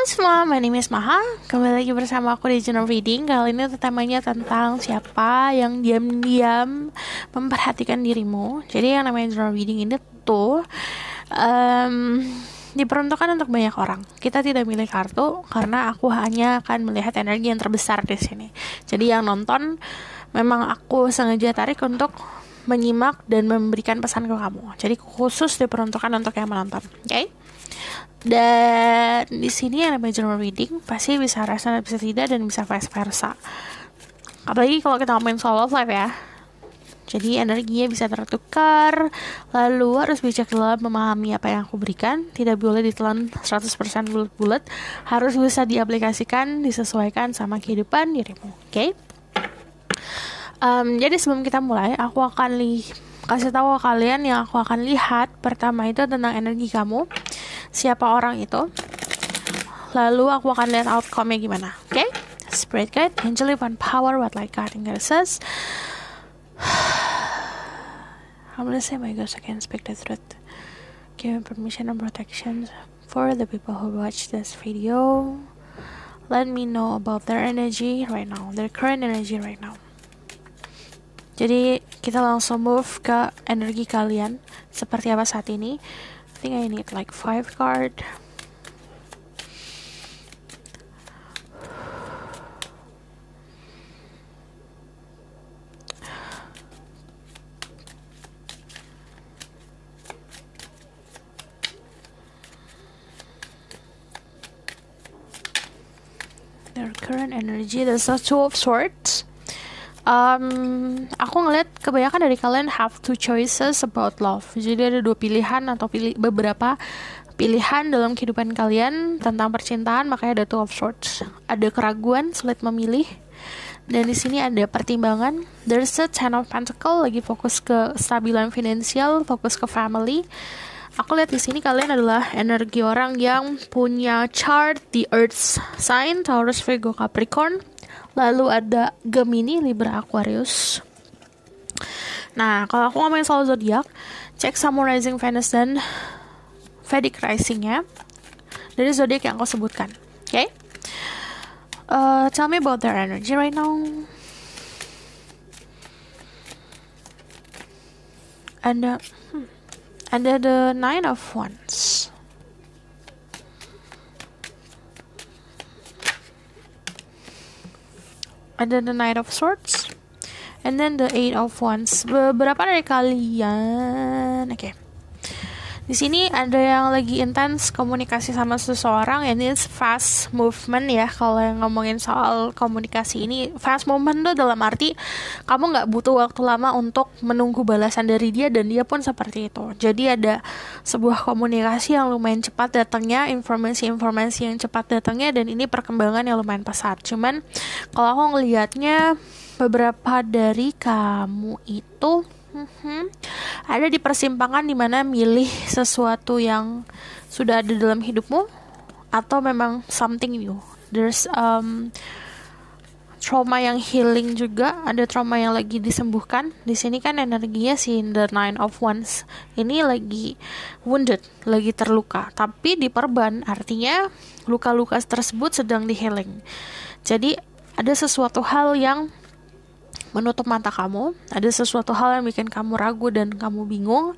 semua, my name is Maha. Kembali lagi bersama aku di Journal Reading. Kali ini temanya tentang siapa yang diam-diam memperhatikan dirimu. Jadi yang namanya Journal Reading ini tuh diperuntukkan untuk banyak orang. Kita tidak milih kartu karena aku hanya akan melihat energi yang terbesar di sini. Jadi yang nonton memang aku sengaja tarik untuk menyimak dan memberikan pesan ke kamu. Jadi khusus diperuntukkan untuk yang menonton. Oke? Dan di sini yang namanya journal reading pasti bisa resonate, bisa tidak, dan bisa vice versa. Apalagi kalau kita ngomongin soal love life ya. Jadi energinya bisa tertukar, lalu harus bijak dalam memahami apa yang aku berikan. Tidak boleh ditelan 100% bulat-bulat, harus bisa diaplikasikan, disesuaikan sama kehidupan dirimu. Oke? Jadi sebelum kita mulai, aku akan kasih tahu ke kalian yang aku akan lihat. Pertama itu tentang energi kamu, siapa orang itu, lalu aku akan lihat outcome-nya gimana. Oke? Spirit guide, angel divine power, what light guiding goddesses. I'm gonna say my ghost, I can speak the truth. Give me permission and protection for the people who watch this video. Let me know about their energy right now, their current energy right now. Jadi kita langsung move ke energi kalian seperti apa saat ini. I think I need like 5 card. Their current energy, there's a 2 of swords. Aku ngeliat kebanyakan dari kalian have 2 choices about love. Jadi ada 2 pilihan atau beberapa pilihan dalam kehidupan kalian tentang percintaan, makanya ada 2 of swords. Ada keraguan, sulit memilih. Dan di sini ada pertimbangan. There's a 10 of pentacle, lagi fokus ke stabilan finansial, fokus ke family. Aku lihat di sini kalian adalah energi orang yang punya chart di Earth sign, Taurus, Virgo, Capricorn. Lalu ada Gemini, Libra, Aquarius. Nah, kalau aku ngomongin soal zodiak, cek Sun, Rising, Venus, dan Vedic Rising-nya dari zodiak yang aku sebutkan. Okay? Tell me about their energy right now. And the 9 of Wands. Ada the Knight of Swords, and then the 8 of Wands. Beberapa dari kalian, di sini ada yang lagi intens komunikasi sama seseorang, and it's fast movement ya. Kalau yang ngomongin soal komunikasi ini, fast movement tuh dalam arti kamu nggak butuh waktu lama untuk menunggu balasan dari dia, dan dia pun seperti itu. Jadi ada sebuah komunikasi yang lumayan cepat datangnya, informasi-informasi yang cepat datangnya, dan ini perkembangan yang lumayan pesat. Cuman kalau aku ngelihatnya, beberapa dari kamu itu ada di persimpangan dimana milih sesuatu yang sudah ada dalam hidupmu atau memang something new. There's trauma yang healing juga, ada trauma yang lagi disembuhkan. Di sini kan energinya si the 9 of Wands ini lagi wounded, lagi terluka, tapi diperban, artinya luka-luka tersebut sedang di healing. Jadi ada sesuatu hal yang menutup mata kamu, ada sesuatu hal yang bikin kamu ragu dan kamu bingung.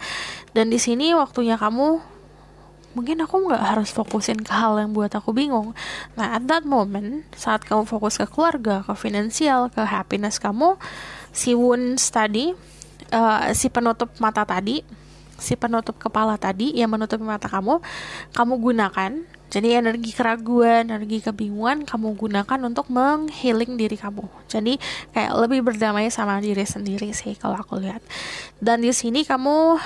Dan di sini waktunya kamu, mungkin aku nggak harus fokusin ke hal yang buat aku bingung. Nah, at that moment, saat kamu fokus ke keluarga, ke finansial, ke happiness kamu, si wounds tadi, si penutup mata tadi, si penutup kepala tadi yang menutupi mata kamu gunakan. Jadi energi keraguan, energi kebingungan kamu gunakan untuk menghealing diri kamu. Jadi kayak lebih berdamai sama diri sendiri sih kalau aku lihat. Dan di sini kamu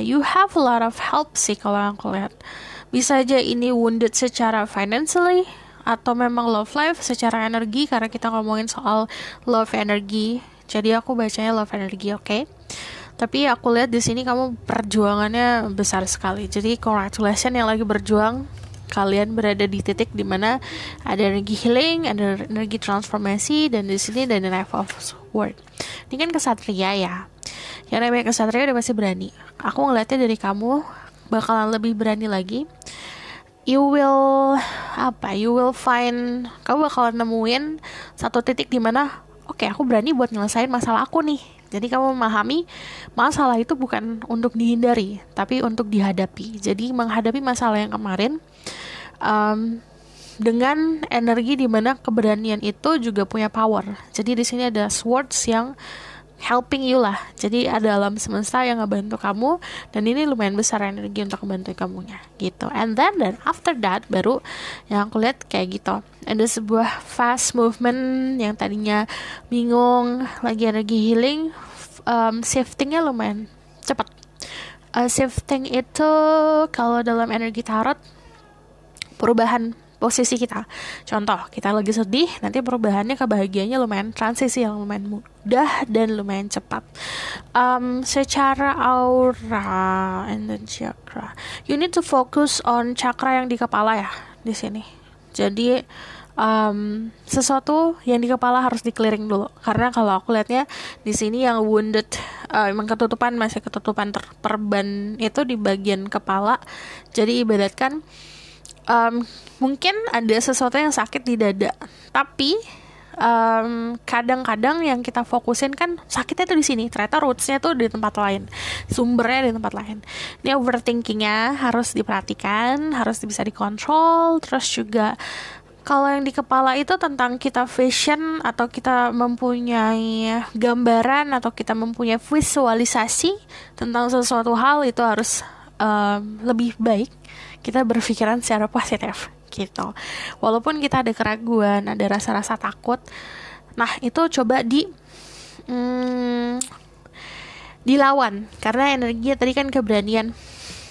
you have a lot of help sih kalau aku lihat. Bisa aja ini wounded secara financially, atau memang love life secara energi, karena kita ngomongin soal love energi. Jadi aku bacanya love energi, oke? Tapi aku lihat di sini kamu perjuangannya besar sekali. Jadi congratulations yang lagi berjuang. Kalian berada di titik dimana ada energi healing, ada energi transformasi, dan di sini ada the Knight of Swords. Ini kan kesatria ya. Yang namanya kesatria udah pasti berani. Aku ngeliatnya dari kamu bakalan lebih berani lagi. You will find, kamu bakalan nemuin satu titik di mana oke, aku berani buat nyelesain masalah aku nih. Jadi kamu memahami masalah itu bukan untuk dihindari, tapi untuk dihadapi. Jadi menghadapi masalah yang kemarin dengan energi di mana keberanian itu juga punya power. Jadi di sini ada swords yang helping you lah. Jadi ada alam semesta yang ngebantu kamu, dan ini lumayan besar energi untuk membantu kamunya gitu. And then after that baru yang aku lihat kayak gitu. Ada sebuah fast movement yang tadinya bingung, lagi energi healing, shiftingnya lumayan cepat. Shifting itu kalau dalam energi tarot perubahan posisi kita. Contoh, kita lagi sedih, nanti perubahannya kebahagiaannya lumayan transisi yang lumayan mudah dan lumayan cepat. Secara aura and then chakra, you need to focus on chakra yang di kepala ya di sini. Jadi sesuatu yang di kepala harus di-clearing dulu, karena kalau aku lihatnya di sini yang wounded, emang masih ketutupan perban itu di bagian kepala. Jadi ibaratkan mungkin ada sesuatu yang sakit di dada, tapi kadang-kadang yang kita fokusin kan sakitnya tuh di sini, ternyata rootsnya tuh di tempat lain, sumbernya di tempat lain. Ini overthinkingnya harus diperhatikan, harus bisa dikontrol. Terus juga kalau yang di kepala itu tentang kita vision, atau kita mempunyai gambaran, atau kita mempunyai visualisasi tentang sesuatu hal, itu harus lebih baik kita berpikiran secara positif gitu. Walaupun kita ada keraguan, ada rasa-rasa takut, nah itu coba dilawan, karena energinya tadi kan keberanian.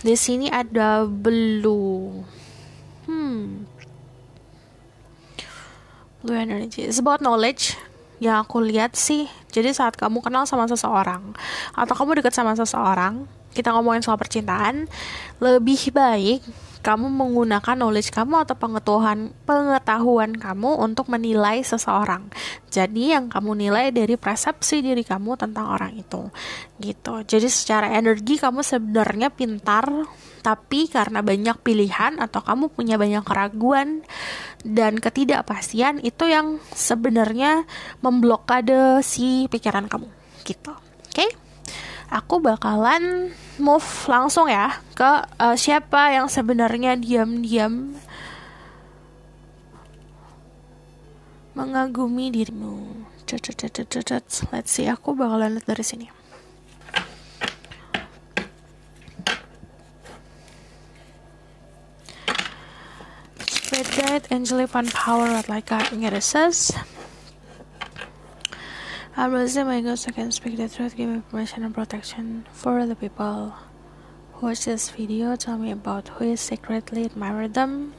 Di sini ada blue energy. It's about knowledge. Yang aku lihat sih, jadi saat kamu kenal sama seseorang atau kamu dekat sama seseorang, kita ngomongin soal percintaan, lebih baik kamu menggunakan knowledge kamu atau pengetahuan kamu untuk menilai seseorang. Jadi yang kamu nilai dari persepsi diri kamu tentang orang itu gitu. Jadi secara energi kamu sebenarnya pintar, tapi karena banyak pilihan atau kamu punya banyak keraguan dan ketidakpastian, itu yang sebenarnya memblokade si pikiran kamu gitu. Oke? Aku bakalan move langsung ya ke siapa yang sebenarnya diam-diam mengagumi dirimu. Let's see, aku bakalan lihat dari sini. Spirit Guide, Angelic Fun Power, like it says. I'm raising my ghost, I can speak the truth, give me permission and protection for the people who watch this video. Tell me about who is secretly admire them.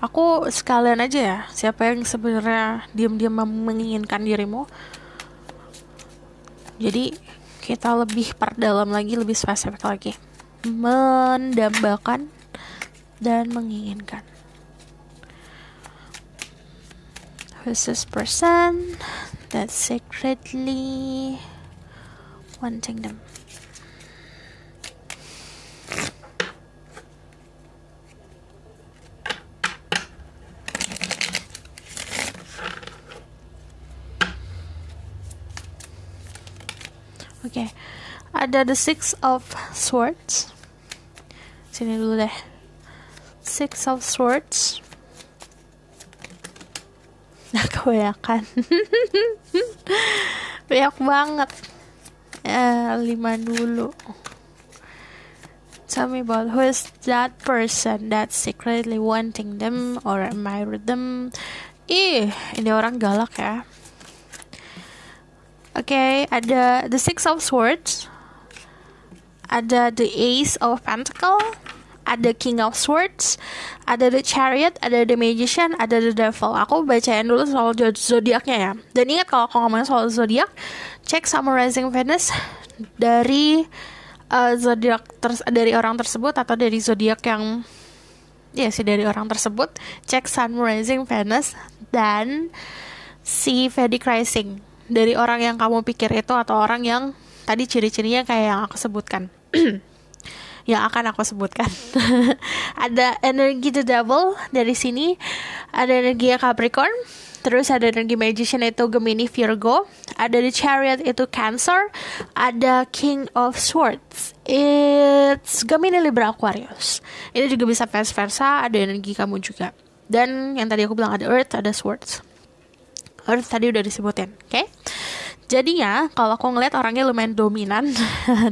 Aku sekalian aja ya, siapa yang sebenarnya diam-diam menginginkan dirimu. Jadi kita lebih perdalam lagi, lebih spesifik lagi, mendambakan dan menginginkan. Who's this person that's secretly wanting them? Okay, ada the Six of Swords. Sini dulu deh. Six of Swords. Nah, kebanyakan. Banyak banget. 5 dulu. Tell me about who is that person that's secretly wanting them or admire them. Ini orang galak ya. Okay, ada the Six of Swords, ada the Ace of Pentacle, ada King of Swords, ada the Chariot, ada the Magician, ada the Devil. Aku bacain dulu soal zodiaknya ya. Dan ingat, kalau aku ngomongin soal zodiak, cek Summarizing Venus dari zodiak dari orang tersebut, atau dari zodiak yang dari orang tersebut. Cek Summarizing Venus dan si Vedic Rising dari orang yang kamu pikir itu, atau orang yang tadi ciri-cirinya kayak yang aku sebutkan. yang akan aku sebutkan. Ada energi The Devil dari sini, ada energi Capricorn, terus ada energi Magician itu Gemini Virgo, ada The Chariot itu Cancer, ada King of Swords it's Gemini Libra Aquarius. Ini juga bisa vice versa, ada energi kamu juga. Dan yang tadi aku bilang ada Earth, ada Swords. Earth tadi udah disebutin, oke? Jadinya kalau aku ngeliat orangnya lumayan dominan,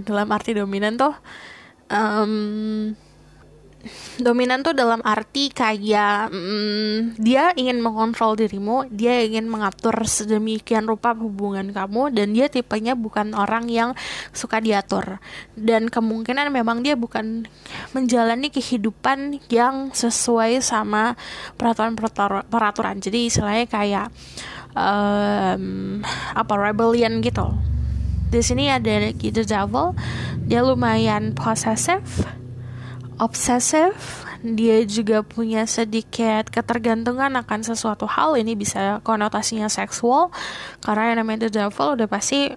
dalam arti dominan tuh, dominan tuh dalam arti kayak dia ingin mengontrol dirimu, dia ingin mengatur sedemikian rupa hubungan kamu, dan dia tipenya bukan orang yang suka diatur. Dan kemungkinan memang dia bukan menjalani kehidupan yang sesuai sama peraturan. Jadi istilahnya kayak rebellion gitu. Di sini ada The Devil, dia lumayan possessive, obsesif, dia juga punya sedikit ketergantungan akan sesuatu hal. Ini bisa konotasinya seksual, karena yang namanya The Devil udah pasti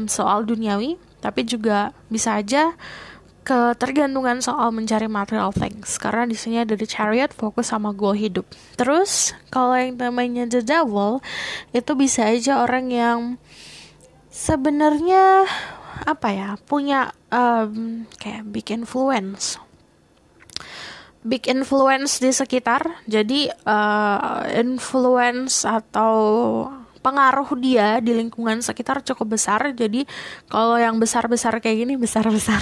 soal duniawi, tapi juga bisa aja ketergantungan soal mencari material things, karena di sini ada The Chariot, fokus sama goal hidup. Terus kalau yang namanya The Devil itu bisa aja orang yang sebenarnya punya kayak big influence di sekitar. Jadi influence atau pengaruh dia di lingkungan sekitar cukup besar. Jadi kalau yang besar-besar kayak gini, besar-besar.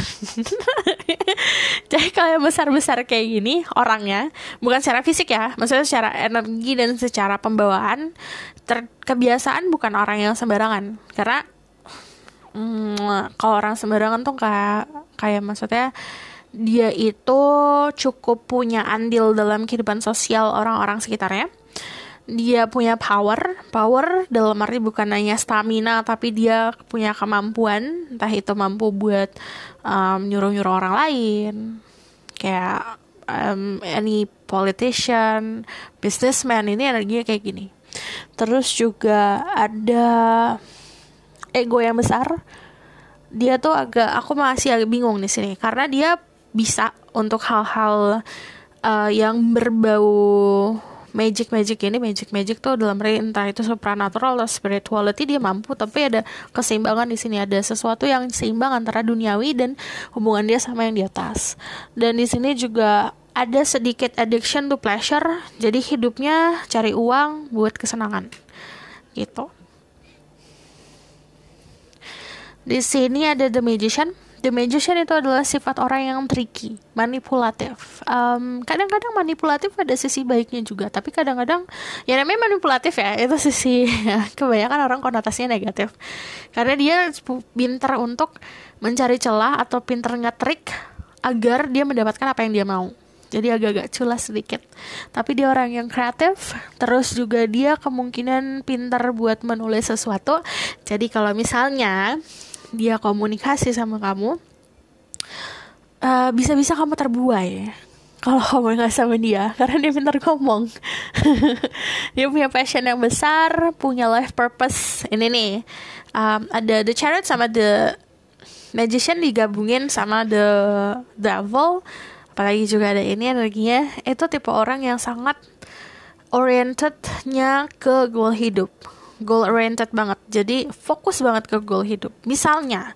Jadi kalau yang besar-besar kayak gini orangnya, bukan secara fisik ya, maksudnya secara energi dan secara pembawaan, kebiasaan bukan orang yang sembarangan. Karena kalau orang sembarangan tuh kayak maksudnya dia itu cukup punya andil dalam kehidupan sosial orang-orang sekitarnya. Dia punya power dalam arti bukan hanya stamina, tapi dia punya kemampuan, entah itu mampu buat nyuruh-nyuruh orang lain, kayak any politician, businessman, ini energinya kayak gini. Terus juga ada ego yang besar. Dia tuh aku masih agak bingung di sini, karena dia bisa untuk hal-hal yang berbau magic tuh dalam arti entah itu supernatural atau spirituality, dia mampu. Tapi ada keseimbangan di sini, ada sesuatu yang seimbang antara duniawi dan hubungan dia sama yang di atas. Dan di sini juga ada sedikit addiction to pleasure, jadi hidupnya cari uang buat kesenangan gitu. Di sini ada The Magician. The Magician itu adalah sifat orang yang tricky, manipulatif. Kadang-kadang manipulatif ada sisi baiknya juga, tapi kadang-kadang ya namanya manipulatif ya, itu sisi kebanyakan orang konotasinya negatif. Karena dia pintar untuk mencari celah atau pintar ngetrik agar dia mendapatkan apa yang dia mau. Jadi agak-agak culas sedikit. Tapi dia orang yang kreatif. Terus juga dia kemungkinan pintar buat menulis sesuatu. Jadi kalau misalnya dia komunikasi sama kamu, bisa-bisa kamu terbuai kalau kamu nggak sama dia, karena dia pintar ngomong. Dia punya passion yang besar, punya life purpose. Ini nih, ada The Chariot sama The Magician digabungin sama The Devil. Apalagi juga ada ini energinya, itu tipe orang yang sangat orientednya ke goal hidup, goal oriented banget. Jadi fokus banget ke goal hidup. Misalnya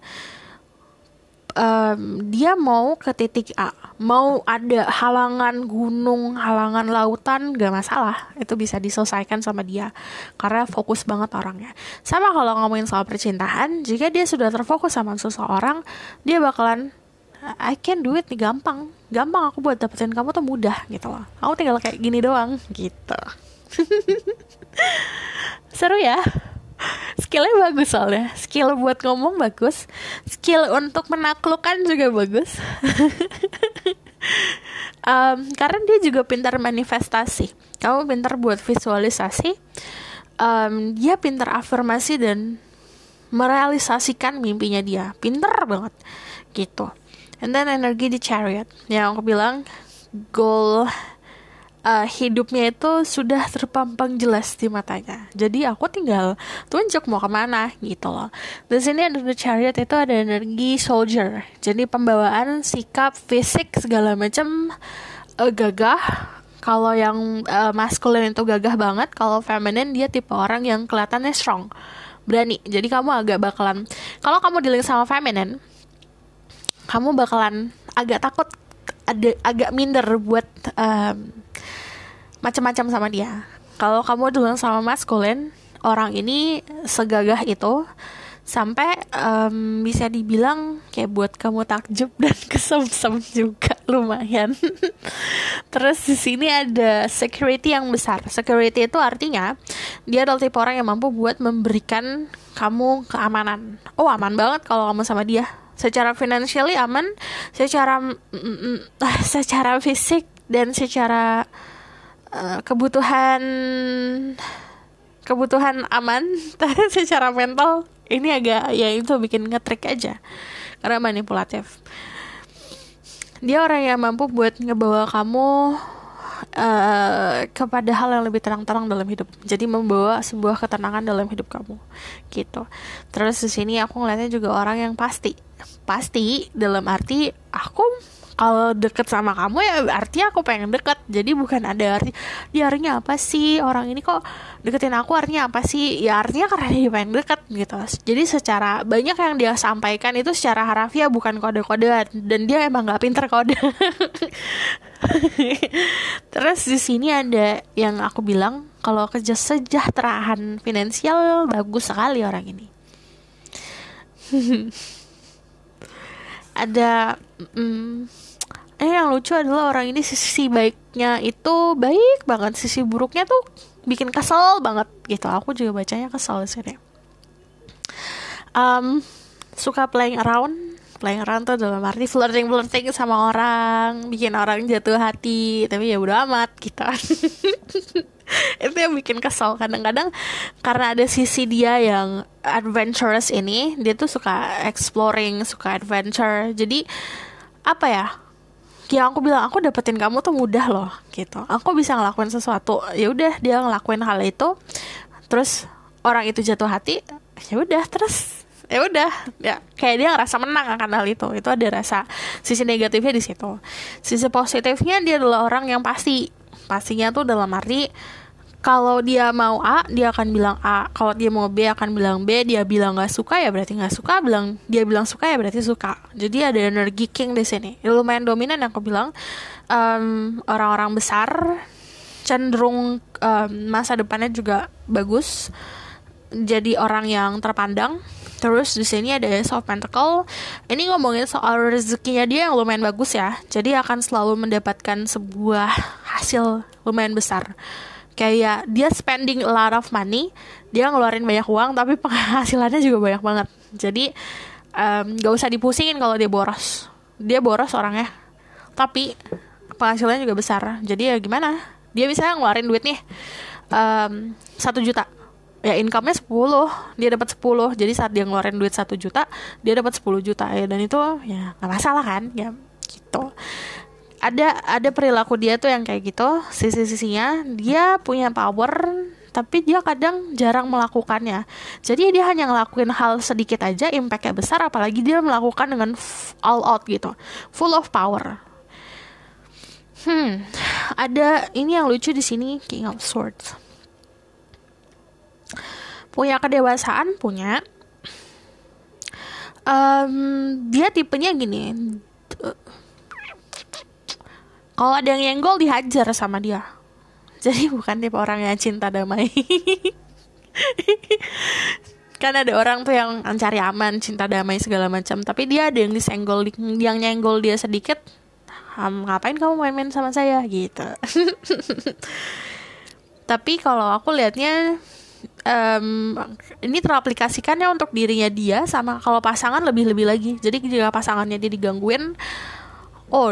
dia mau ke titik A, mau ada halangan gunung, halangan lautan, gak masalah, itu bisa diselesaikan sama dia karena fokus banget orangnya. Sama kalau ngomongin soal percintaan, jika dia sudah terfokus sama seseorang, dia bakalan I can do it nih, gampang aku buat dapetin kamu tuh mudah gitu loh. Aku tinggal kayak gini doang gitu. Seru ya. Skillnya bagus soalnya. Skill buat ngomong bagus, skill untuk menaklukkan juga bagus. Karena dia juga pintar manifestasi. Kamu pintar buat visualisasi. Dia pintar afirmasi dan merealisasikan mimpinya dia. Pintar banget gitu. And then energi di Chariot, yang aku bilang goal hidupnya itu sudah terpampang jelas di matanya. Jadi aku tinggal tunjuk mau kemana gitu loh. Di sini ada The Chariot, itu ada energi soldier. Jadi pembawaan, sikap, fisik segala macam gagah. Kalau yang maskulin itu gagah banget. Kalau feminine dia tipe orang yang kelihatannya strong, berani. Jadi kamu agak bakalan, kalau kamu dealing sama feminine, kamu bakalan agak takut, agak minder buat macam-macam sama dia. Kalau kamu dulu sama maskulin, orang ini segagah itu sampai bisa dibilang kayak buat kamu takjub dan kesemsem juga lumayan. Terus di sini ada security yang besar. Security itu artinya dia adalah tipe orang yang mampu buat memberikan kamu keamanan. Oh, aman banget kalau kamu sama dia. Secara financially aman, secara fisik dan secara kebutuhan aman. Tapi secara mental ini agak, ya itu bikin ngetrik aja karena manipulatif. Dia orang yang mampu buat ngebawa kamu kepada hal yang lebih terang-terang dalam hidup. Jadi membawa sebuah ketenangan dalam hidup kamu gitu. Terus di sini aku ngeliatnya juga orang yang pasti dalam arti aku kalau deket sama kamu ya artinya aku pengen deket. Jadi bukan ada arti dia artinya apa sih, orang ini kok deketin aku artinya apa sih, ya artinya karena dia pengen deket gitu. Jadi secara banyak yang dia sampaikan itu secara harafiah, bukan kode-kodean, dan dia emang gak pinter kode. Terus di sini ada yang aku bilang kalau kesejahteraan finansial bagus sekali orang ini. Ada yang lucu adalah orang ini sisi baiknya itu baik banget, sisi buruknya tuh bikin kesel banget gitu. Aku juga bacanya kesel sih. Suka playing around tuh dalam arti flirting sama orang, bikin orang jatuh hati, tapi ya udah amat gitu. Itu yang bikin kesel kadang-kadang, karena ada sisi dia yang adventurous ini, dia tuh suka exploring, suka adventure. Jadi apa ya, yang aku bilang, aku dapetin kamu tuh mudah loh gitu, aku bisa ngelakuin sesuatu, ya udah dia ngelakuin hal itu, terus orang itu jatuh hati, ya udah kayak dia ngerasa menang akan hal itu ada rasa sisi negatifnya di situ. Sisi positifnya dia adalah orang yang pastinya tuh dalam arti kalau dia mau A dia akan bilang A, kalau dia mau B akan bilang B, dia bilang nggak suka ya berarti nggak suka, dia bilang suka ya berarti suka. Jadi ada energi king di sini, lumayan dominan yang aku bilang. Orang-orang besar cenderung masa depannya juga bagus, jadi orang yang terpandang. Terus di sini ada Ace of Pentacle. Ini ngomongin soal rezekinya dia yang lumayan bagus ya. Jadi akan selalu mendapatkan sebuah hasil lumayan besar. Kayak dia spending a lot of money, dia ngeluarin banyak uang, tapi penghasilannya juga banyak banget. Jadi gak usah dipusingin kalau dia boros. Dia boros orangnya, tapi penghasilannya juga besar. Jadi ya gimana? Dia bisa ngeluarin duit nih 1 juta. Ya income-nya 10, dia dapat 10. Jadi saat dia ngeluarin duit 1 juta, dia dapat 10 juta ya, dan itu ya enggak masalah kan? Ya gitu. Ada perilaku dia tuh yang kayak gitu, sisi-sisinya dia punya power, tapi dia kadang jarang melakukannya. Jadi dia hanya ngelakuin hal sedikit aja, impact-nya besar, apalagi dia melakukan dengan all out gitu, full of power. Ada ini yang lucu di sini, King of Swords. Punya kedewasaan, punya. Dia tipenya gini. Kalau ada yang nyenggol dihajar sama dia. Jadi bukan tipe orang yang cinta damai. Kan ada orang tuh yang cari aman, cinta damai segala macam, tapi dia ada yang yang nyenggol dia sedikit. Ngapain kamu main-main sama saya gitu. Tapi kalau aku lihatnya ini teraplikasikannya untuk dirinya dia, sama kalau pasangan lebih lagi. Jadi jika pasangannya dia digangguin,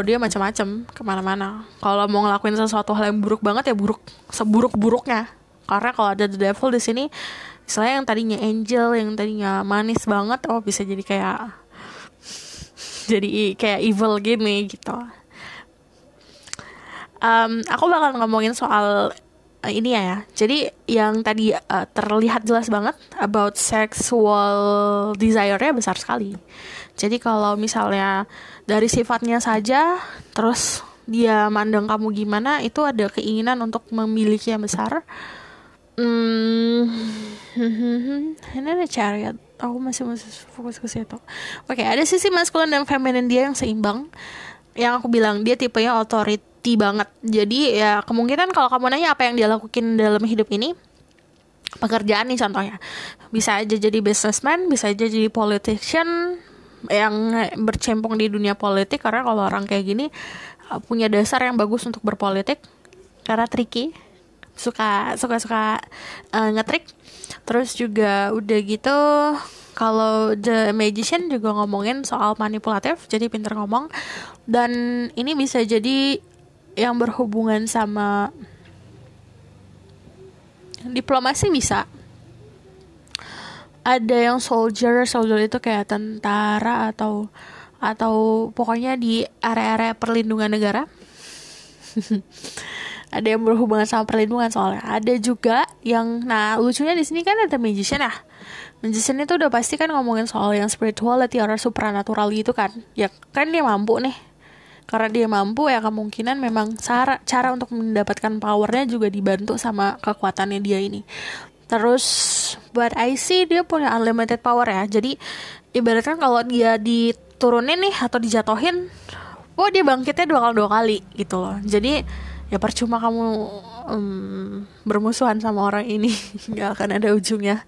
dia macam-macam kemana-mana. Kalau mau ngelakuin sesuatu hal yang buruk banget ya seburuk-buruknya. Karena kalau ada the devil di sini, misalnya yang tadinya angel, yang tadinya manis banget, bisa jadi kayak evil gini gitu. Aku bakal ngomongin soal ini ya. Jadi yang tadi terlihat jelas banget about sexual desire-nya besar sekali. Jadi kalau misalnya dari sifatnya saja, terus dia mandang kamu gimana, itu ada keinginan untuk memiliki yang besar. Ini ada chariot. Aku masih fokus ke situ. Oke, ada sisi maskulin dan feminin dia yang seimbang. Yang aku bilang dia tipenya authority banget. Jadi ya kemungkinan kalau kamu nanya apa yang dia lakuin dalam hidup ini, pekerjaan nih contohnya, bisa aja jadi businessman, bisa aja jadi politician yang bercempong di dunia politik. Karena kalau orang kayak gini punya dasar yang bagus untuk berpolitik karena tricky, suka ngetrik. Terus juga udah gitu, kalau The Magician juga ngomongin soal manipulatif, jadi pinter ngomong. Dan ini bisa jadi yang berhubungan sama diplomasi, bisa ada yang soldier itu kayak tentara atau pokoknya di area-area perlindungan negara. Ada yang berhubungan sama perlindungan soalnya. Ada juga yang, nah lucunya di sini kan ada magician ya. Magician itu udah pasti kan ngomongin soal yang spirituality atau supernatural gitu kan. Ya kan dia mampu nih. Karena dia mampu ya kemungkinan memang cara untuk mendapatkan powernya juga dibantu sama kekuatannya dia ini. Terus but I see dia punya unlimited power ya. Jadi ibaratkan kalau dia diturunin nih atau dijatuhin, dia bangkitnya dua kali gitu loh. Jadi ya percuma kamu bermusuhan sama orang ini, nggak akan ada ujungnya.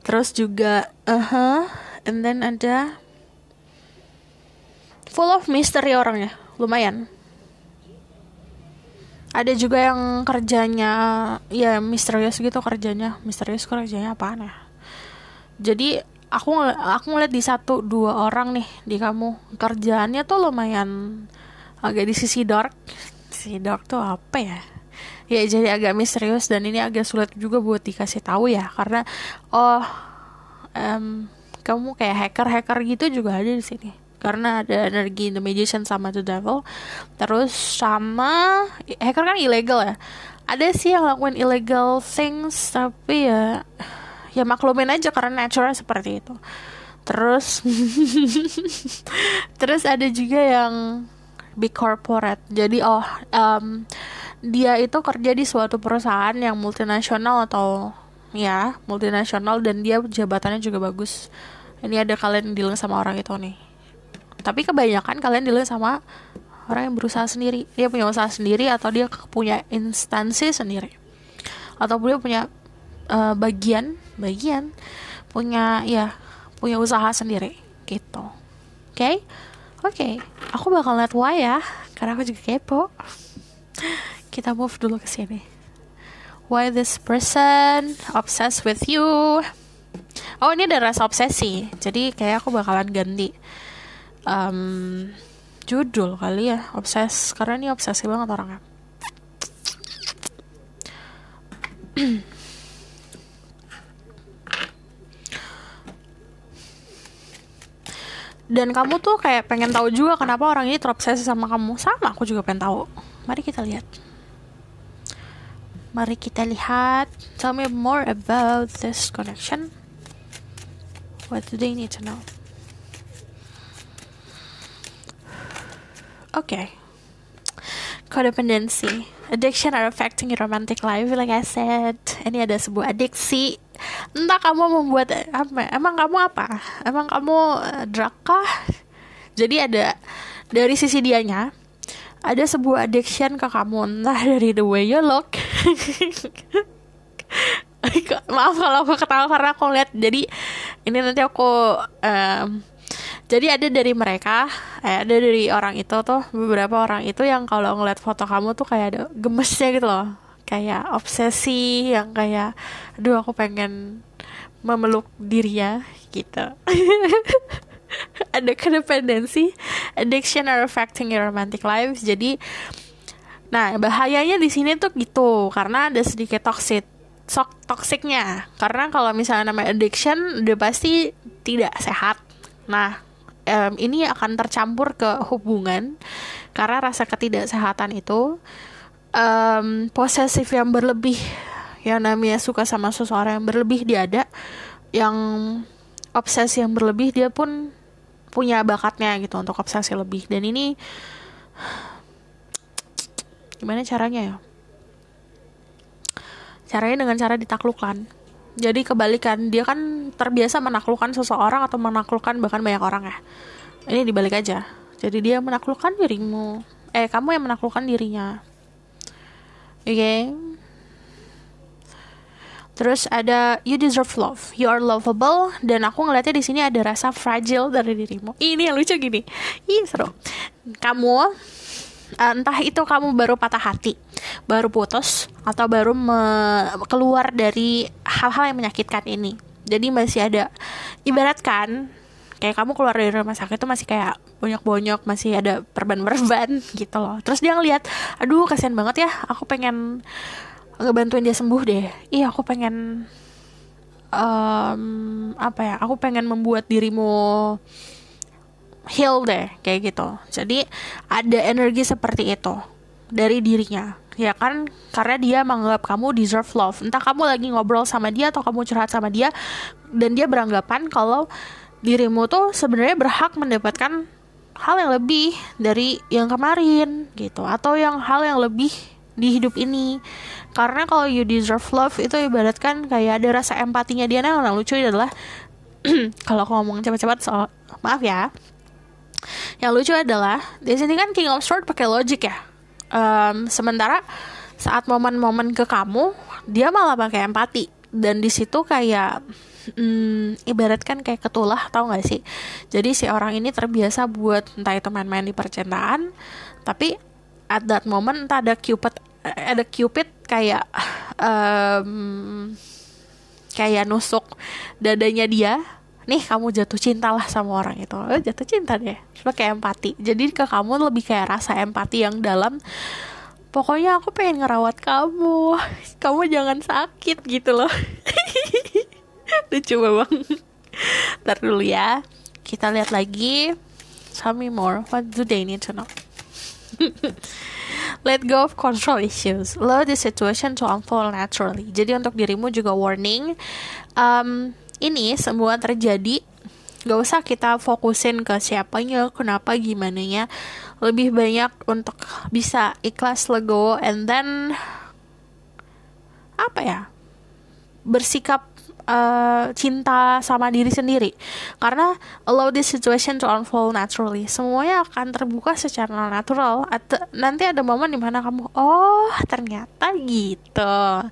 Terus juga and then ada full of mystery orangnya, lumayan. Ada juga yang kerjanya ya misterius gitu, kerjanya apaan ya. Jadi aku ngeliat di 1-2 orang nih di kamu, kerjaannya tuh lumayan agak di sisi dark. Si dark tuh apa ya? Ya jadi agak misterius, dan ini agak sulit juga buat dikasih tahu ya, karena kamu kayak hacker gitu juga ada di sini. Karena ada energi The Magician sama The Devil. Terus sama hacker kan ilegal ya. Ada sih yang lakuin illegal things, tapi ya maklumin aja karena natural seperti itu. Terus terus ada juga yang big corporate. Jadi dia itu kerja di suatu perusahaan yang multinasional atau ya multinasional, dan dia jabatannya juga bagus. Ini ada kalian dealing sama orang itu nih. Tapi kebanyakan kalian dealing sama orang yang berusaha sendiri. Dia punya usaha sendiri, atau dia punya instansi sendiri, atau dia punya bagian punya usaha sendiri gitu. Oke, aku bakal lihat why ya, karena aku juga kepo. Kita move dulu ke sini. Why this person obsessed with you? Oh, ini ada rasa obsesi. Jadi kayak aku bakalan ganti judul kali ya, obses, karena ini obsesi banget orangnya. Dan kamu tuh kayak pengen tahu juga kenapa orang ini terobsesi sama kamu. Sama, aku juga pengen tahu. Mari kita lihat. Tell me more about this connection. What do they need to know? Okay. Codependency. Addiction are affecting your romantic life, like I said. Ini ada sebuah adiksi. Entah kamu membuat apa? Emang kamu apa? Emang kamu drug kah? Jadi ada dari sisi dianya, ada sebuah addiction ke kamu, entah dari the way you look. Maaf kalau aku ketawa karena aku lihat. Jadi ini nanti aku jadi ada dari mereka, ada dari orang itu tuh, beberapa orang itu yang kalau ngeliat foto kamu tuh kayak ada gemesnya gitu loh, kayak obsesi yang kayak, aduh aku pengen memeluk dirinya gitu. Ada codependency, addiction are affecting your romantic life. Jadi, nah bahayanya di sini tuh gitu, karena ada sedikit toksiknya. Karena kalau misalnya namanya addiction, udah pasti tidak sehat. Nah, ini akan tercampur ke hubungan, karena rasa ketidaksehatan itu posesif yang berlebih, yang namanya suka sama seseorang yang berlebih dia ada, yang obsesi yang berlebih dia pun punya bakatnya gitu untuk obsesi lebih. Dan ini gimana caranya ya? Caranya dengan cara ditaklukkan. Jadi kebalikan, dia kan terbiasa menaklukkan seseorang atau menaklukkan bahkan banyak orang ya. Ini dibalik aja. Jadi dia menaklukkan dirimu. Kamu yang menaklukkan dirinya. Oke. Okay. Terus ada you deserve love, you are lovable, dan aku ngeliatnya di sini ada rasa fragile dari dirimu. Ini yang lucu gini, seru. Kamu entah itu kamu baru patah hati, baru putus, atau baru keluar dari hal-hal yang menyakitkan ini. Jadi masih ada, ibaratkan kayak kamu keluar dari rumah sakit itu masih kayak bonyok-bonyok, masih ada perban-perban gitu loh. Terus dia ngeliat, aduh kasihan banget ya, aku pengen ngebantuin dia sembuh deh. Aku pengen aku pengen membuat dirimu heal deh, kayak gitu. Jadi ada energi seperti itu dari dirinya, ya kan, karena dia menganggap kamu deserve love. Entah kamu lagi ngobrol sama dia atau kamu curhat sama dia, dan dia beranggapan kalau dirimu tuh sebenarnya berhak mendapatkan hal yang lebih dari yang kemarin gitu, atau hal yang lebih di hidup ini. Karena kalau you deserve love itu ibaratkan kayak ada rasa empatinya dia. Nah, yang lucu adalah kalau aku ngomong cepat-cepat soal, maaf ya, yang lucu adalah di sini kan King of Swords pakai logic ya. Sementara saat momen-momen ke kamu dia malah pakai empati, dan di situ kayak ibaratkan kayak ketulah, tau gak sih? Jadi si orang ini terbiasa buat entah itu main-main di percintaan, tapi at that moment entah ada Cupid kayak kayak nusuk dadanya dia, nih kamu jatuh cinta lah sama orang itu. Jatuh cinta deh, pakai empati. Jadi ke kamu lebih kayak rasa empati yang dalam. Pokoknya aku pengen ngerawat kamu jangan sakit gitu loh. Lucu bang. Ntar dulu ya, kita lihat lagi. Tell me more, what do they need to know? Let go of control issues. Allow the situation to unfold naturally. Jadi untuk dirimu juga warning. Ini semua terjadi, gak usah kita fokusin ke siapanya, kenapa, gimana nya. Lebih banyak untuk bisa ikhlas, let go, and then bersikap cinta sama diri sendiri. Karena allow this situation to unfold naturally. Semuanya akan terbuka secara natural. Nanti ada momen dimana kamu, ternyata gitu.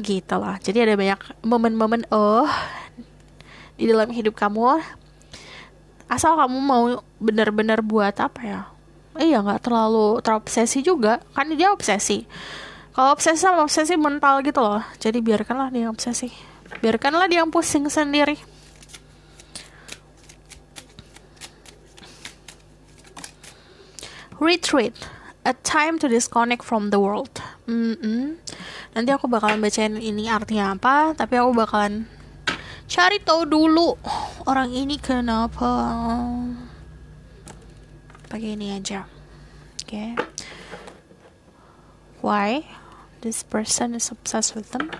Gitu lah. Jadi ada banyak momen-momen di dalam hidup kamu. Asal kamu mau benar-benar buat gak terlalu terobsesi juga. Kan dia obsesi. Kalau obsesi sama obsesi mental gitu loh. Jadi biarkanlah dia obsesi. Biarkanlah dia yang pusing sendiri. Retreat, a time to disconnect from the world. Nanti aku bakalan bacain ini artinya apa, tapi aku bakalan cari tahu dulu orang ini kenapa. Pakai ini aja. Okay. Why this person is obsessed with them?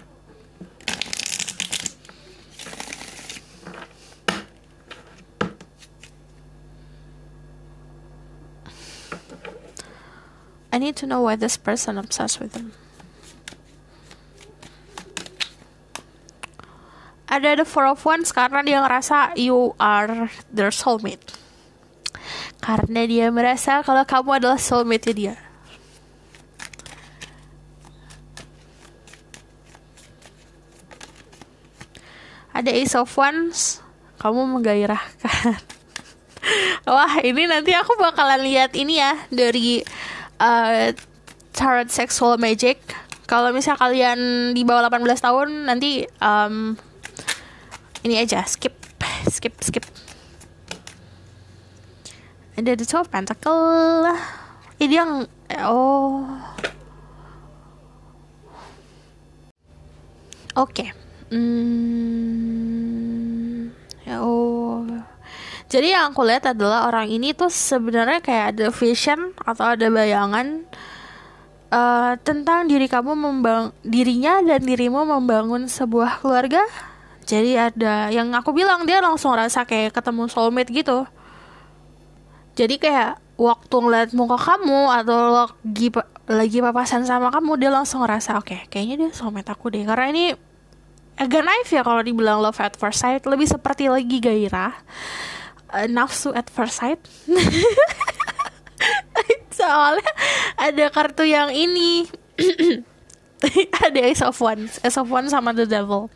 I need to know why this person obsessed with them. Ada the Four of Wands karena dia ngerasa you are their soulmate. Karena dia merasa kalau kamu adalah soulmate-nya dia. Ada Ace of Wands, kamu menggairahkan. Wah, ini nanti aku bakalan lihat ini ya dari Tarot Sexual Magic. Kalau misal kalian di bawah 18 tahun nanti ini aja skip. Ada The Two of Pentacle. Ini yang Oke. Jadi yang aku lihat adalah orang ini tuh sebenarnya kayak ada vision atau ada bayangan tentang dirinya dan dirimu membangun sebuah keluarga. Jadi ada yang aku bilang, dia langsung rasa kayak ketemu soulmate gitu. Jadi kayak waktu ngeliat muka kamu atau lagi papasan sama kamu, dia langsung ngerasa oke, kayaknya dia soulmate aku deh. Karena ini agak naif ya kalau dibilang love at first sight, lebih seperti lagi gairah, nafsu at first sight. Soalnya ada kartu yang ini. Ada Ace of Wands sama The Devil.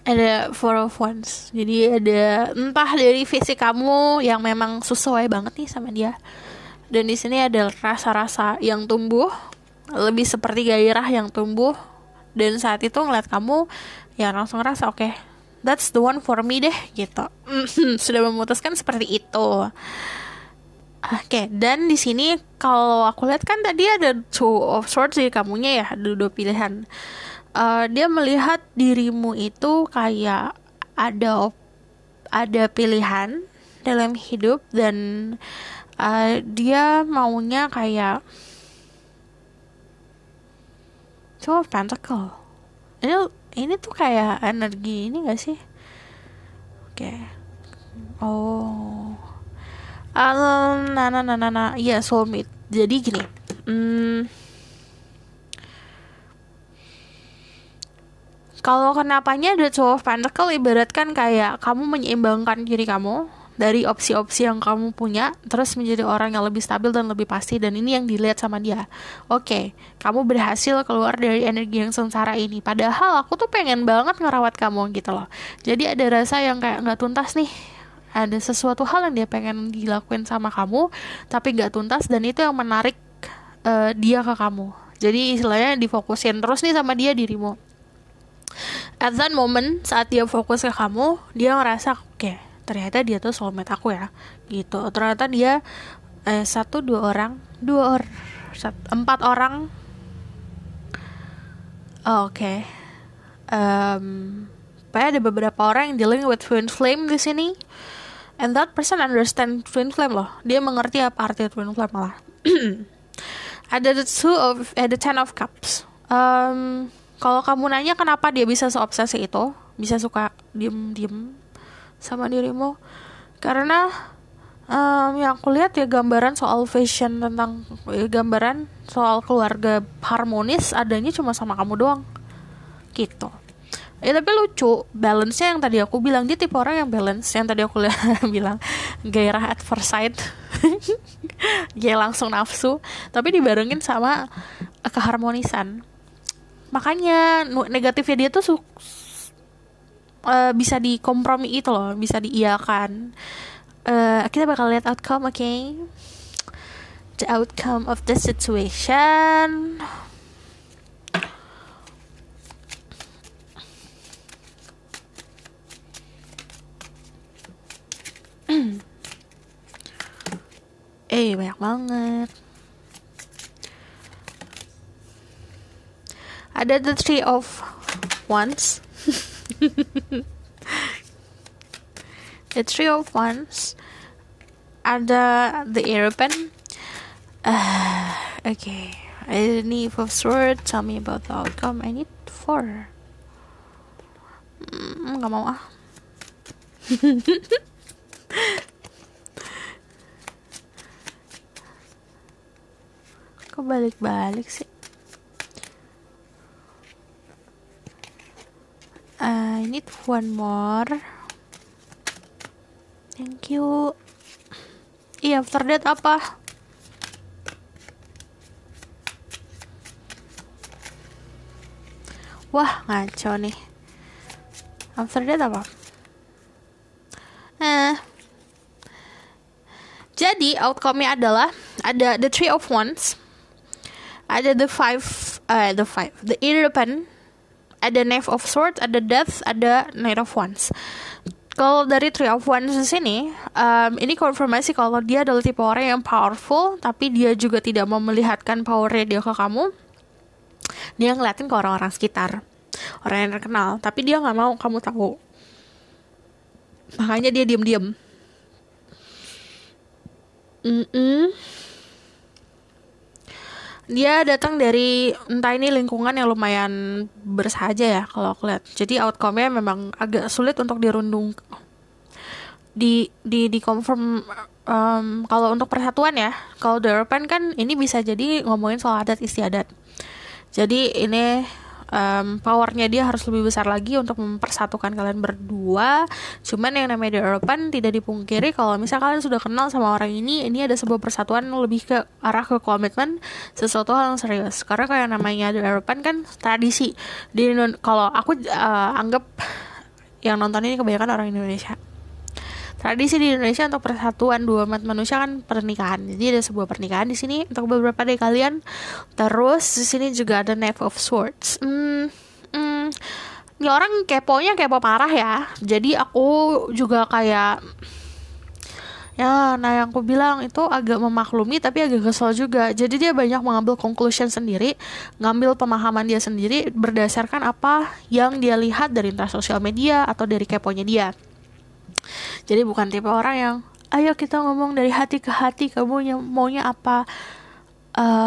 Ada Four of Wands. Jadi ada entah dari fisik kamu yang memang sesuai banget nih sama dia. Dan di sini ada rasa-rasa yang tumbuh, lebih seperti gairah yang tumbuh. Dan saat itu ngeliat kamu, ya langsung ngerasa oke, that's the one for me deh gitu. Sudah memutuskan seperti itu. Oke, dan di sini kalau aku lihat kan tadi ada Two of Swords di kamunya ya, ada 2 pilihan. Dia melihat dirimu itu kayak ada pilihan dalam hidup, dan dia maunya kayak Two of Pentacle. Ini tuh kayak energi ini gak sih? Oke. Oh. Iya, soulmate. Jadi gini. Kalau kenapanya ada Two of Pentacle, ibaratkan kayak kamu menyeimbangkan diri kamu dari opsi-opsi yang kamu punya, terus menjadi orang yang lebih stabil dan lebih pasti. Dan ini yang dilihat sama dia. Oke, kamu berhasil keluar dari energi yang sengsara ini. Padahal aku tuh pengen banget ngerawat kamu gitu loh. Jadi ada rasa yang kayak gak tuntas nih. Ada sesuatu hal yang dia pengen dilakuin sama kamu, tapi gak tuntas, dan itu yang menarik dia ke kamu. Jadi istilahnya difokusin terus nih sama dia, dirimu. At that moment, saat dia fokus ke kamu, dia ngerasa oke, ternyata dia tuh soulmate aku ya, gitu. Ternyata dia 1, 2 orang, 4 orang. Oke. Ada beberapa orang yang dealing with twin flame di sini, and that person understand twin flame loh. Dia mengerti apa arti twin flame malah. Ada the Ten of Cups. Kalau kamu nanya kenapa dia bisa seobsesi itu, bisa suka diem sama dirimu, karena yang aku lihat ya gambaran soal vision tentang gambaran soal keluarga harmonis adanya cuma sama kamu doang, gitu. Tapi lucu, balance-nya yang tadi aku bilang, dia tipe orang yang balance, yang tadi aku bilang gairah at first sight. Dia langsung nafsu, tapi dibarengin sama keharmonisan. Makanya negatifnya dia tuh bisa dikompromi itu loh, bisa diiyakan. Kita bakal lihat outcome, okay? The outcome of the situation. Banyak banget. Ada the Three of Wands. The Three of Wands. Ada the Hierophant. Okay. I need Four of Swords. Tell me about the outcome. I need 4. Gak mau ah. Kok balik-balik sih? I need 1 more. Thank you. After that apa? Wah, ngaco nih. After that apa? Jadi outcome-nya adalah ada the Three of Wands, ada the Hierophant, ada Knave of Swords, ada Death, ada Knight of Wands. Kalau dari Three of Wands di sini, ini konfirmasi kalau dia adalah tipe orang yang powerful, tapi dia juga tidak mau melihatkan powernya dia ke kamu. Dia ngeliatin ke orang-orang sekitar, orang yang terkenal, tapi dia nggak mau kamu tahu. Makanya dia diam-diam. Dia datang dari entah ini lingkungan yang lumayan bersahaja ya kalau aku lihat. Jadi outcome-nya memang agak sulit untuk dirundung di confirm. Kalau untuk persatuan ya, kalau The European kan ini bisa jadi ngomongin soal adat istiadat. Jadi ini powernya dia harus lebih besar lagi untuk mempersatukan kalian berdua. Cuman yang namanya The European tidak dipungkiri kalau misalnya kalian sudah kenal sama orang ini ada sebuah persatuan lebih ke arah ke komitmen, sesuatu hal yang serius. Karena kayak namanya The European kan tradisi. Kalau aku anggap yang nonton ini kebanyakan orang Indonesia. Tradisi di Indonesia untuk persatuan dua umat manusia kan pernikahan. Jadi ada sebuah pernikahan di sini untuk beberapa dari kalian. Terus di sini juga ada Knight of Swords. Ini orang keponya kepo parah ya. Jadi aku juga kayak yang aku bilang itu agak memaklumi tapi agak kesel juga. Jadi dia banyak mengambil conclusion sendiri, ngambil pemahaman dia sendiri berdasarkan apa yang dia lihat dari entah sosial media atau dari keponya dia. Jadi bukan tipe orang yang ayo kita ngomong dari hati ke hati, kamu maunya apa,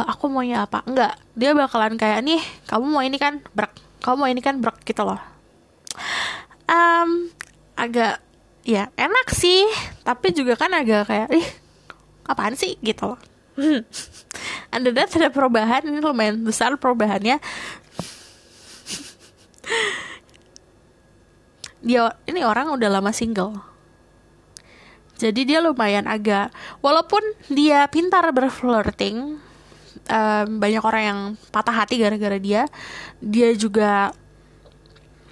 aku maunya apa. Enggak, dia bakalan kayak nih, kamu mau ini kan brek, kamu mau ini kan brek gitu loh. Agak ya enak sih, tapi juga kan agak kayak apaan sih gitu loh. Ada perubahan, ini lumayan besar perubahannya. Ini orang udah lama single. Jadi dia lumayan agak, walaupun dia pintar berflirting, banyak orang yang patah hati gara-gara dia juga,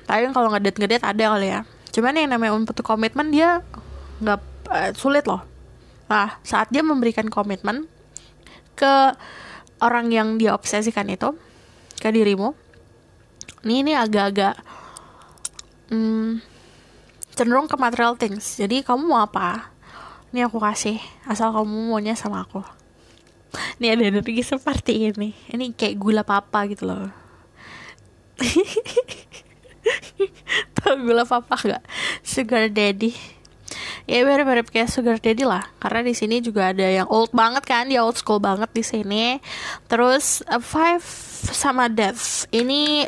tapi kalau ngedate ada kali ya. Cuman yang namanya untuk komitmen dia nggak sulit loh. Nah, saat dia memberikan komitmen ke orang yang dia obsesikan itu, ke dirimu, ini agak-agak cenderung ke material things. Jadi kamu mau apa? Ini aku kasih, asal kamu maunya sama aku. Ini ada energi seperti ini. Ini kayak gula papa gitu loh. Tau gula papa gak? Sugar daddy. Ya mirip-mirip kayak sugar daddy lah. Karena di sini juga ada yang old banget kan, dia old school banget di sini. Terus five sama death. Ini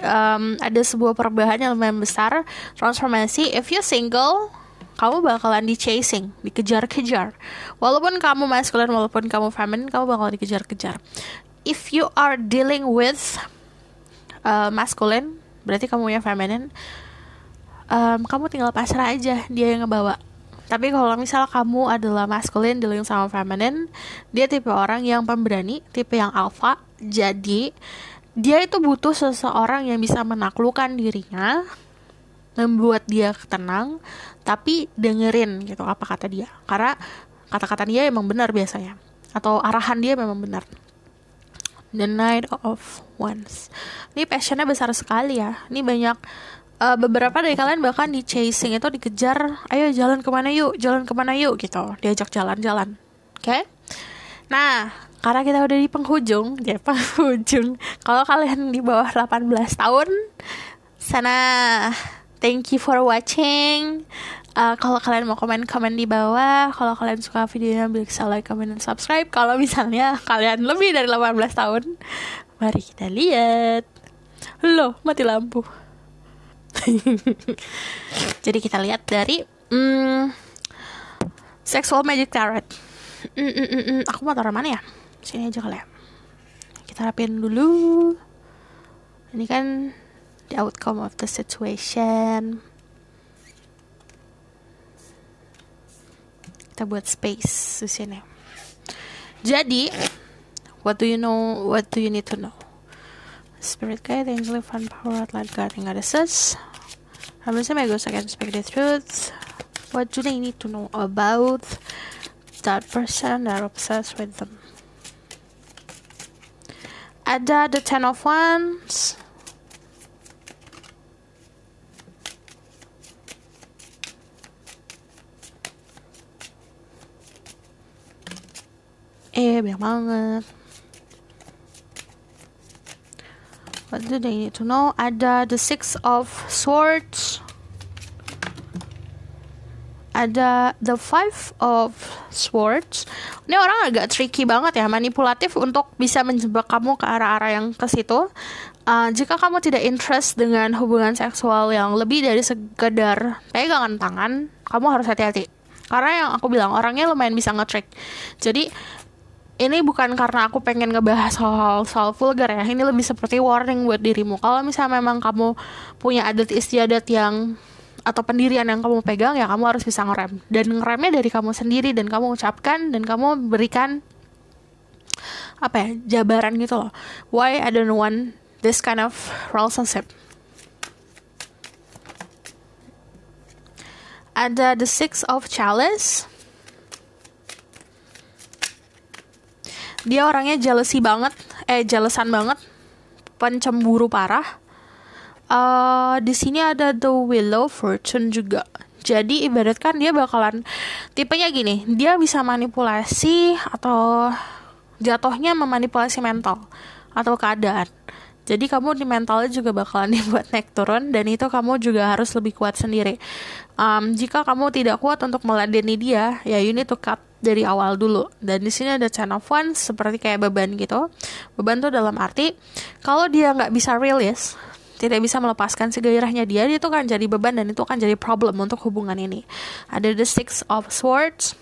ada sebuah perubahan yang lumayan besar, transformasi. If you single, kamu bakalan di-chasing, dikejar-kejar. Walaupun kamu masculine, walaupun kamu feminine, kamu bakalan dikejar-kejar. If you are dealing with masculine, berarti kamu yang feminine, kamu tinggal pasrah aja, dia yang ngebawa. Tapi kalau misal kamu adalah masculine dealing sama feminine, dia tipe orang yang pemberani, tipe yang alpha. Jadi dia itu butuh seseorang yang bisa menaklukkan dirinya, membuat dia tenang, tapi dengerin gitu apa kata dia. Karena kata-kata dia emang benar biasanya, atau arahan dia memang benar. The Knight of Wands. Ini passionnya besar sekali ya. Ini banyak beberapa dari kalian bahkan di chasing itu dikejar, ayo jalan kemana yuk gitu, diajak jalan-jalan. Oke? Nah, karena kita udah di penghujung. Kalau kalian di bawah 18 tahun, sana. Thank you for watching. Kalau kalian mau komen di bawah. Kalau kalian suka videonya, bisa like, comment, dan subscribe. Kalau misalnya kalian lebih dari 18 tahun, mari kita lihat. Loh, mati lampu. Jadi kita lihat dari Sexual Magic Tarot. Aku mau taruh mana ya? Sini aja kali ya. Kita rapiin dulu. Ini kan the outcome of the situation. Kita buat space di sini. Jadi, what do you need to know? Spirit guide, angel, fun power, light guiding goddesses. I'm my ghost can speak the truth. What do they need to know about that person that are obsessed with them? Ada the Ten of Wands. Banyak banget. What do they need to know? Ada the Six of Swords. Ada the Five of Swords. Ini orang agak tricky banget ya, manipulatif untuk bisa menjebak kamu ke arah-arah yang ke situ. Jika kamu tidak interest dengan hubungan seksual yang lebih dari sekedar pegangan tangan, kamu harus hati-hati. Karena yang aku bilang, orangnya lumayan bisa nge-trick. Jadi ini bukan karena aku pengen ngebahas soal vulgar ya. Ini lebih seperti warning buat dirimu. Kalau misalnya memang kamu punya adat istiadat yang atau pendirian yang kamu pegang, ya kamu harus bisa ngerem. Dan ngeremnya dari kamu sendiri, dan kamu ucapkan, dan kamu berikan jabaran gitu loh. Why I don't want this kind of relationship. Ada the Six of Chalice. Dia orangnya jealousy banget, jealousan banget, pencemburu parah. Di sini ada the Wheel of Fortune juga. Jadi ibaratkan dia bakalan tipenya gini, dia bisa manipulasi atau jatuhnya memanipulasi mental atau keadaan. Jadi kamu di mentalnya juga bakalan dibuat naik turun, dan itu kamu juga harus lebih kuat sendiri. Jika kamu tidak kuat untuk meladeni dia, ya you need to cut dari awal dulu. Dan di sini ada Ten of Wands, seperti kayak beban gitu. Beban tuh dalam arti kalau dia nggak bisa release, tidak bisa melepaskan segairahnya dia itu kan jadi beban, dan itu akan jadi problem untuk hubungan ini. Ada the Six of Swords.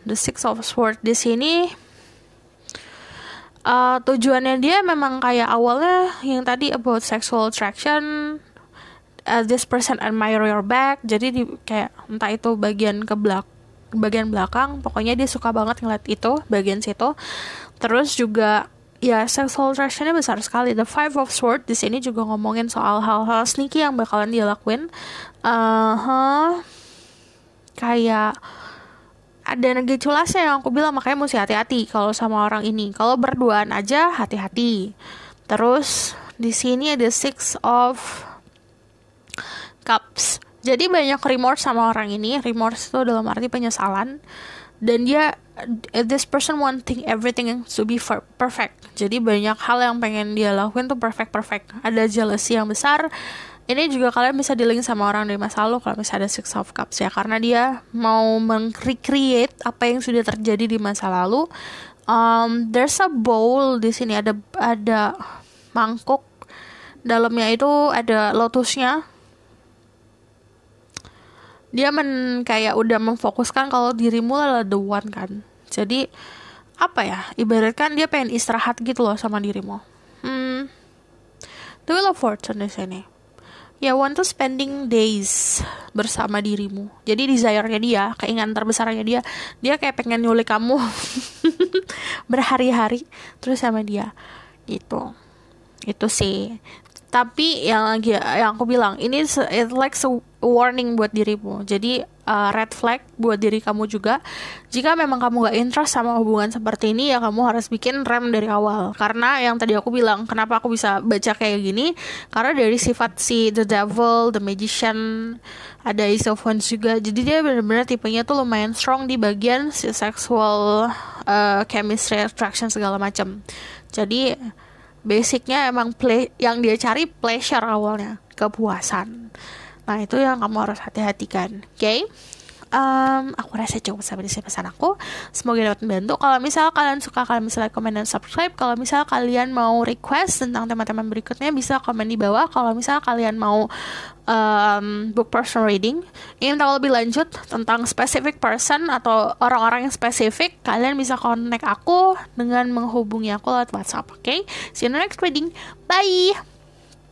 The Six of Swords di sini tujuannya dia memang kayak awalnya yang tadi about sexual attraction. This person admire your back. Jadi kayak entah itu bagian belakang, pokoknya dia suka banget ngeliat itu bagian situ. Terus juga ya sexual attraction-nya besar sekali. The Five of Swords di sini juga ngomongin soal hal-hal sneaky yang bakalan dia lakuin. Kayak ada energi culasnya yang aku bilang, makanya mesti hati-hati kalau sama orang ini. Kalau berduaan aja hati-hati. Terus di sini ada Six of Cups. Jadi banyak remorse sama orang ini. Remorse itu dalam arti penyesalan. Dan dia, this person wanting everything to be perfect. Jadi banyak hal yang pengen dia lakuin tuh perfect. Ada jealousy yang besar. Ini juga kalian bisa dealing sama orang dari masa lalu kalau misalnya ada Six of Cups ya, karena dia mau meng-recreate apa yang sudah terjadi di masa lalu. There's a bowl di sini, ada mangkuk, dalamnya itu ada lotusnya. Dia kayak udah memfokuskan kalau dirimu adalah the one kan. Jadi ibaratkan dia pengen istirahat gitu loh sama dirimu. The Wheel of Fortune di sini. Ya, want to spending days bersama dirimu. Jadi desire-nya dia, keinginan terbesarnya dia kayak pengen nyulik kamu berhari-hari terus sama dia. Gitu. Itu sih. Tapi yang aku bilang, ini it like a warning buat dirimu. Jadi red flag buat diri kamu juga. Jika memang kamu gak interest sama hubungan seperti ini, ya kamu harus bikin rem dari awal. Karena yang tadi aku bilang, kenapa aku bisa baca kayak gini, karena dari sifat si the devil, the magician, ada Ace of Wands juga. Jadi dia benar-benar tipenya tuh lumayan strong di bagian si sexual chemistry, attraction segala macam. Jadi basicnya emang yang dia cari pleasure awalnya, kepuasan. Nah itu yang kamu harus hati-hatikan. Oke? Aku rasa cukup sampai di sini pesan aku. Semoga dapat membantu. Kalau misalnya kalian suka, kalian bisa like, comment, dan subscribe. Kalau misalnya kalian mau request tentang tema-tema berikutnya, bisa komen di bawah. Kalau misalnya kalian mau book personal reading, ingin tahu lebih lanjut tentang specific person atau orang-orang yang spesifik, kalian bisa connect aku dengan menghubungi aku lewat WhatsApp. Oke? See you in the next reading. Bye!